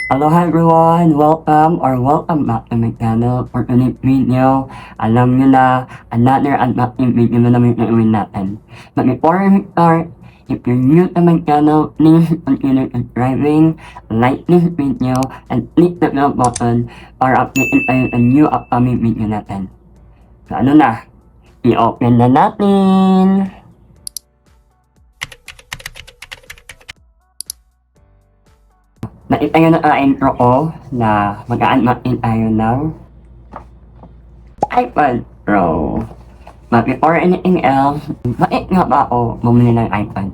Hello everyone! Welcome back to my channel for today's video. Alam nyo na, another unboxing video na naman gagawin natin. But before we start, if you're new to my channel, please consider subscribing, like this video, and click the bell button para updated tayo sa new upcoming video natin. So ano na, i-open na natin! Nakita nyo na intro ko na mag-unboxing tayo ng iPad Pro. But before anything else, bakit nga ba ako bumili ng iPad?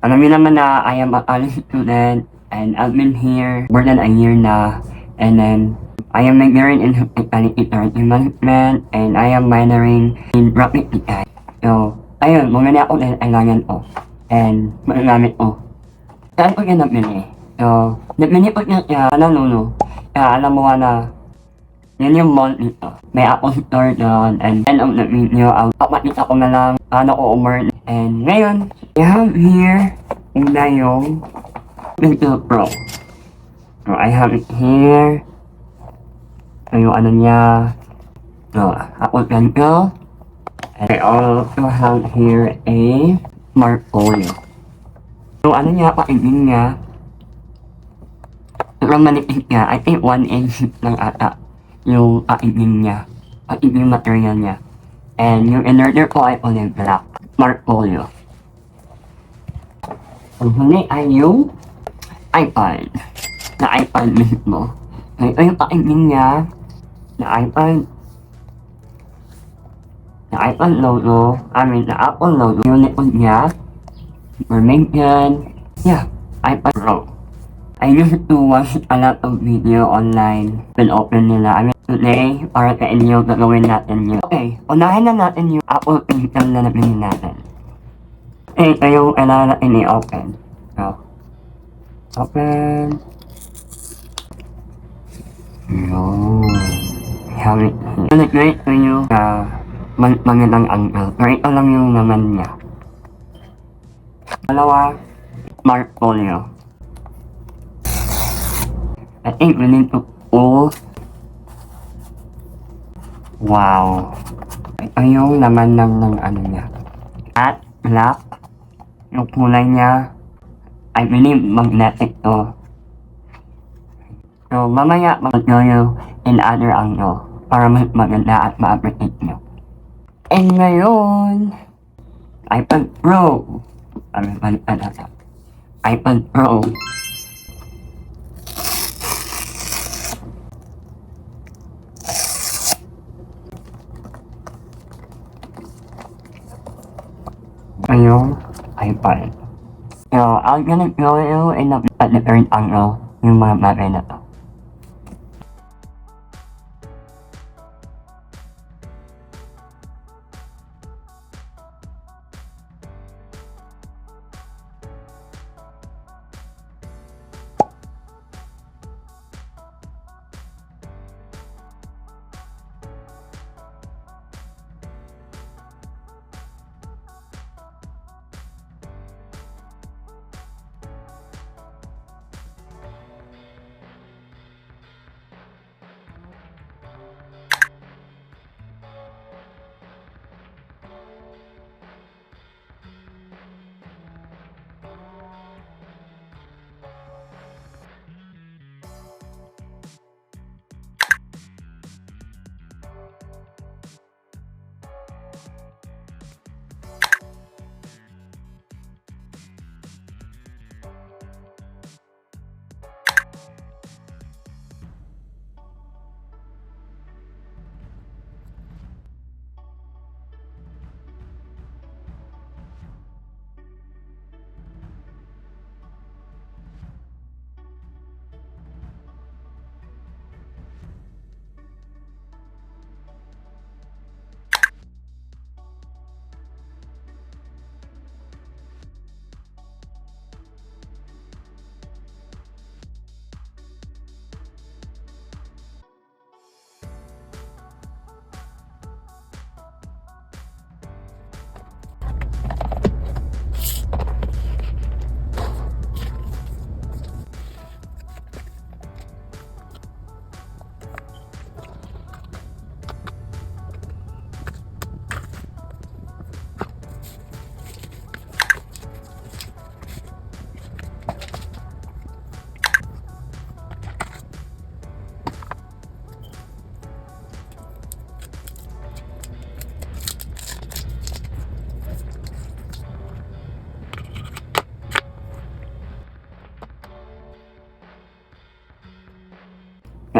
Alam niyo naman na I am a college student and I've been here more than a year na. And then, I am majoring in hospitality management and I am minoring in graphic design. So, ayun, bumili ako dahil kailangan ko. And, magagamit ko. Saan ko yan nabili? So, nagminipot niya siya, kaya alam mo nga na, yun yung mall dito. May Apple Store doon, and end of the video, papakita ko na lang paano ko umorn. And ngayon, I have here, una yung Filipino Pro. So, I have it here. So, yung ano niya, so, Apple Pencil. And I also have here a smart folio. So, ano niya, paigin niya, sobrang manipis niya. I think 1 inch lang ata yung paigin niya. Paigin yung material niya. And yung in-order ko ay only black. Smart folio. Ang huli ay yung iPad. Na iPad mismo. So ito yung paigin niya. Na iPad. Na iPad logo. Na Apple logo. Yung likod niya. Information. Yeah. iPad Pro. I used to watch a lot of video online when open nila. Today, para sa inyo, gagawin natin yun. Okay, unahin na natin yung Apple Pencil na nabili natin. Ito yung kailangan natin i-open. So, open. Yun. Have it here. So, nag-rate ko yung magandang angle. Pero ito lang yung naman niya. Dalawa, smart folio. I think we need to pull. Wow. Ito yung laman ng ano niya. At black. Yung kulay niya. I believe magnetic to. So mamaya mag-show you in other angle. Para mas maganda at ma-appreciate nyo. And ngayon, iPad Pro. iPad Pro. Yung iPad. So, I'm gonna show you in a different angle yung mga bagay na to.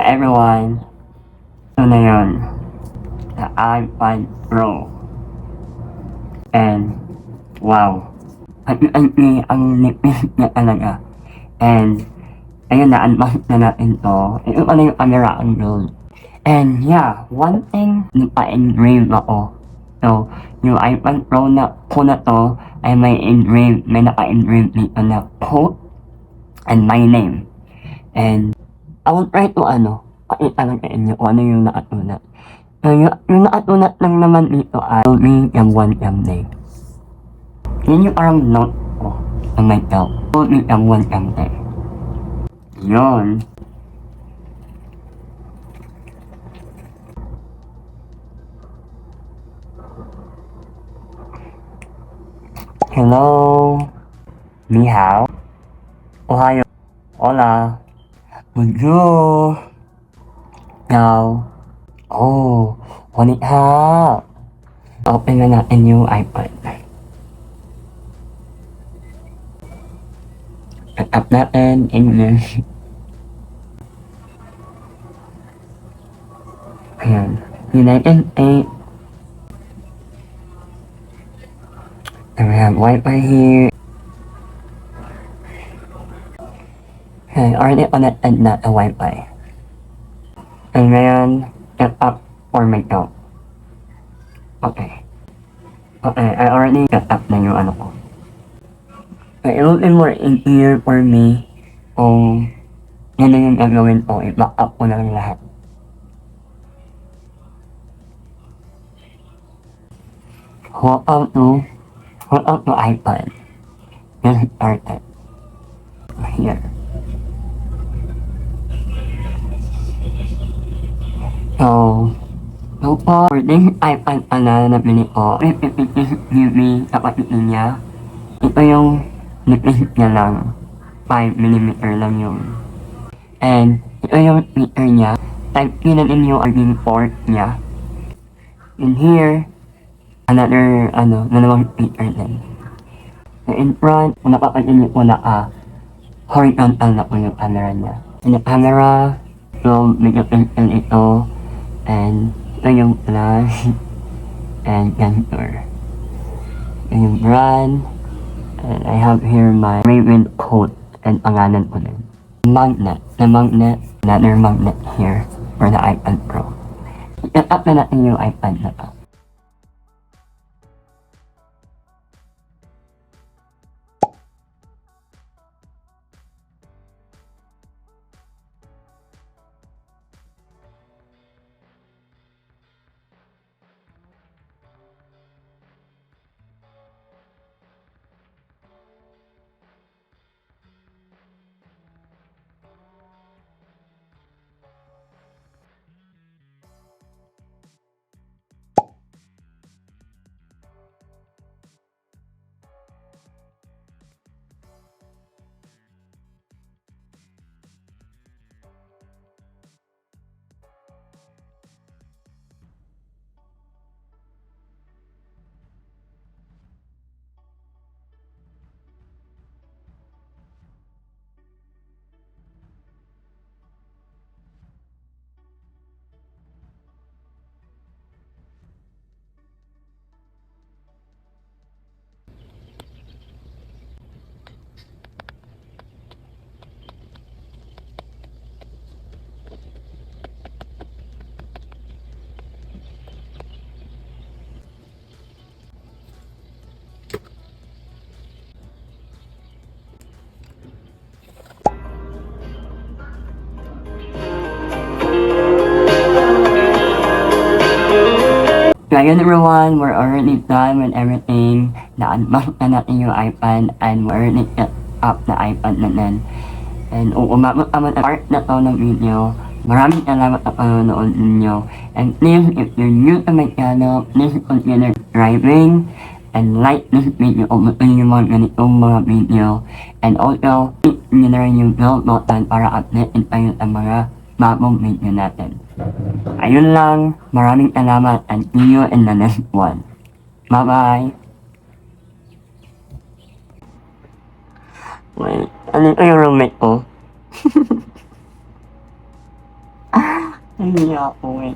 everyone, ito na yun. The iPad Pro. And, wow. Ang nipis niya talaga. And, ayun na, unbox na natin to. Ito pala yung camera angle. And yeah, one thing, napa-engrave ako. So, yung iPad Pro na ko na to, ay may naka-engrave dito na quote and my name. And, I will try to pakita lang sa inyo kung ano yung nakatulat. So, yung nakatulat lang naman dito ay, me, M1, M-Day. Yun yung parang note ko sa myself. Me, M1, M-Day. Yun. Hello. Ni hao. Ohayo. Hola. Bonjour. Now. Oh. Konnichiwa. Open na natin yung iPad. Tap natin English. Ayan. United States. And we have Wi-Fi here. Okay, already connected na the Wi-Fi. And ngayon, set up for makeup. Okay. Okay, I already set up na yung ano ko. Okay, it will be more easier for me kung yun na yung gagawin ko. I-back up ko lang lahat. Welcome to iPad. Get started. Here. So far, for this iPad pala na bili ko, 56GB capacity niya. Ito yung nipis niya lang. 5mm lang yun. And ito yung speaker niya. Type C na din yung RGB port niya. In here, another, dalawang speaker din. So in front, kung napapansin niyo po horizontal na po yung camera niya. In the camera, so medyo pixel ito. And ito yung flash and sensor. Ito yung brand. And I have here my Raven code and pangalan ko din. Magnet. Another magnet here for the iPad Pro. I-tap na natin yung iPad na to. So ayun everyone, we're already done with everything. Na-unbox na natin yung iPad and we're already set up the iPad na din. And umabot naman ang part na to ng video. Maraming salamat sa panonood ninyo. And please, if you're new to my channel, please consider subscribing and like this video kung gusto nyo mga ganitong mga video. And also, click nyo na rin yung bell button para updated kayo sa mga bagong video natin. Ayun lang, maraming salamat and see you in the next one. Bye-bye! Wait, ano ito yung roommate ko? Hindi ako eh.